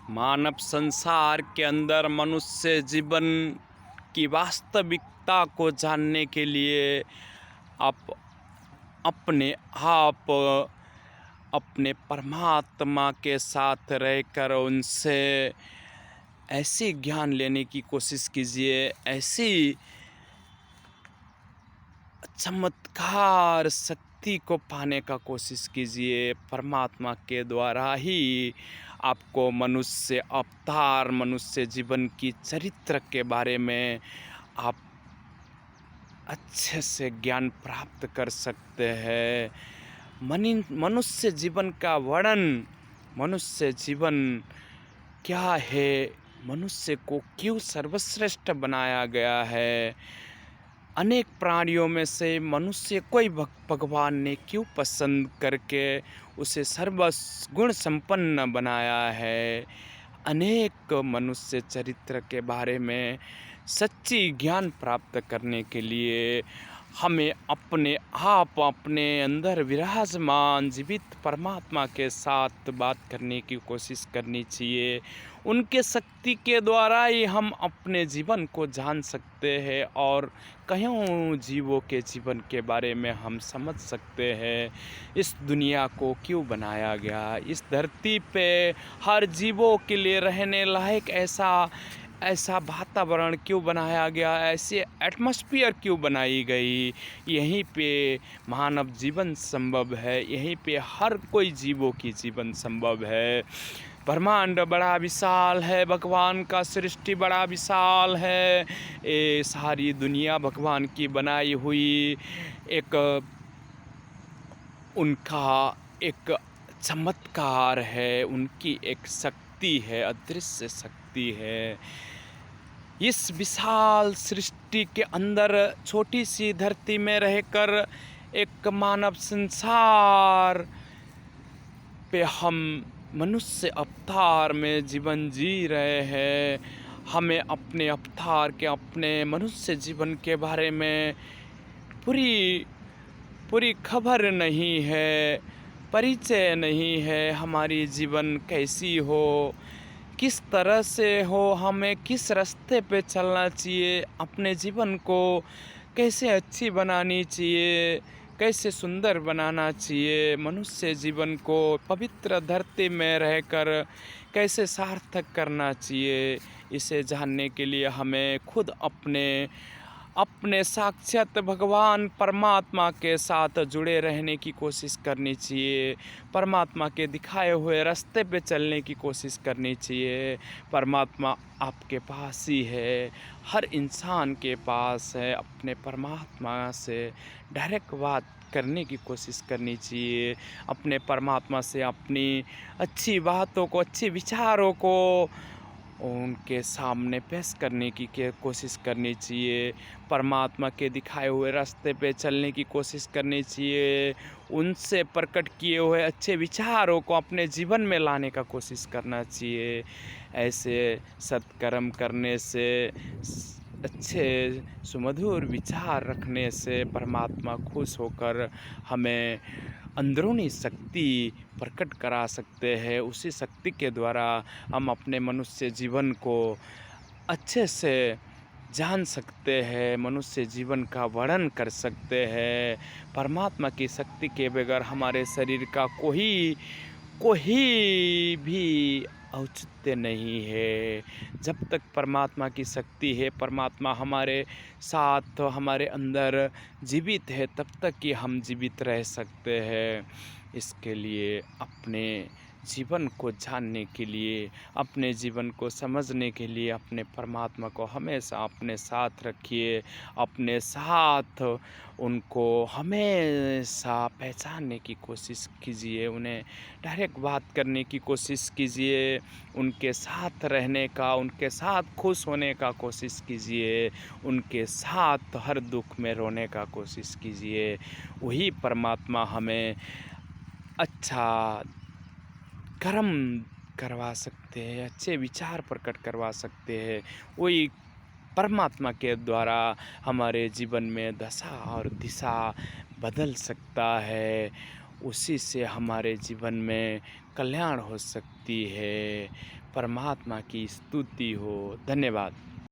मानव संसार के अंदर मनुष्य जीवन की वास्तविकता को जानने के लिए आप अपने परमात्मा के साथ रहकर उनसे ऐसी ज्ञान लेने की कोशिश कीजिए, ऐसी चमत्कार शक्ति को पाने का कोशिश कीजिए। परमात्मा के द्वारा ही आपको मनुष्य अवतार, मनुष्य जीवन की चरित्र के बारे में आप अच्छे से ज्ञान प्राप्त कर सकते हैं। मनुष्य जीवन का वर्णन, मनुष्य जीवन क्या है, मनुष्य को क्यों सर्वश्रेष्ठ बनाया गया है, अनेक प्राणियों में से मनुष्य को ही भगवान ने क्यों पसंद करके उसे सर्वगुण संपन्न बनाया है। अनेक मनुष्य चरित्र के बारे में सच्ची ज्ञान प्राप्त करने के लिए हमें अपने अंदर विराजमान जीवित परमात्मा के साथ बात करने की कोशिश करनी चाहिए। उनके शक्ति के द्वारा ही हम अपने जीवन को जान सकते हैं और कईयों जीवों के जीवन के बारे में हम समझ सकते हैं। इस दुनिया को क्यों बनाया गया, इस धरती पे हर जीवों के लिए रहने लायक ऐसा वातावरण क्यों बनाया गया, ऐसे एटमॉस्फेयर क्यों बनाई गई। यहीं पे मानव जीवन संभव है, यहीं पे हर कोई जीवों की जीवन संभव है। ब्रह्मांड बड़ा विशाल है, भगवान का सृष्टि बड़ा विशाल है। ये सारी दुनिया भगवान की बनाई हुई उनका एक चमत्कार है, उनकी एक शक्ति है, अदृश्य शक्ति है। इस विशाल सृष्टि के अंदर छोटी सी धरती में रहकर एक मानव संसार पे हम मनुष्य अवतार में जीवन जी रहे हैं। हमें अपने अवतार के, अपने मनुष्य जीवन के बारे में पूरी खबर नहीं है, परिचय नहीं है। हमारी जीवन कैसी हो, किस तरह से हो, हमें किस रास्ते पे चलना चाहिए, अपने जीवन को कैसे अच्छी बनानी चाहिए, कैसे सुंदर बनाना चाहिए, मनुष्य जीवन को पवित्र धरती में रहकर कैसे सार्थक करना चाहिए। इसे जानने के लिए हमें खुद अपने साक्षात भगवान परमात्मा के साथ जुड़े रहने की कोशिश करनी चाहिए। परमात्मा के दिखाए हुए रास्ते पे चलने की कोशिश करनी चाहिए। परमात्मा आपके पास ही है, हर इंसान के पास है। अपने परमात्मा से डायरेक्ट बात करने की कोशिश करनी चाहिए। अपने परमात्मा से अपनी अच्छी बातों को, अच्छे विचारों को उनके सामने पेश करने की कोशिश करनी चाहिए। परमात्मा के दिखाए हुए रास्ते पे चलने की कोशिश करनी चाहिए। उनसे प्रकट किए हुए अच्छे विचारों को अपने जीवन में लाने का कोशिश करना चाहिए। ऐसे सत्कर्म करने से, अच्छे सुमधुर विचार रखने से परमात्मा खुश होकर हमें अंदरूनी शक्ति प्रकट करा सकते हैं। उसी शक्ति के द्वारा हम अपने मनुष्य जीवन को अच्छे से जान सकते हैं, मनुष्य जीवन का वर्णन कर सकते हैं। परमात्मा की शक्ति के बगैर हमारे शरीर का कोई भी औचित्य नहीं है। जब तक परमात्मा की शक्ति है, परमात्मा हमारे साथ, हमारे अंदर जीवित है, तब तक ही हम जीवित रह सकते हैं। इसके लिए अपने जीवन को जानने के लिए, अपने जीवन को समझने के लिए अपने परमात्मा को हमेशा अपने साथ रखिए। अपने साथ उनको हमेशा पहचानने की कोशिश कीजिए, उन्हें डायरेक्ट बात करने की कोशिश कीजिए, उनके साथ रहने का, उनके साथ खुश होने का कोशिश कीजिए, उनके साथ हर दुख में रोने का कोशिश कीजिए। वही परमात्मा हमें अच्छा कर्म करवा सकते हैं, अच्छे विचार प्रकट करवा सकते हैं। वही परमात्मा के द्वारा हमारे जीवन में दशा और दिशा बदल सकता है। उसी से हमारे जीवन में कल्याण हो सकती है। परमात्मा की स्तुति हो। धन्यवाद।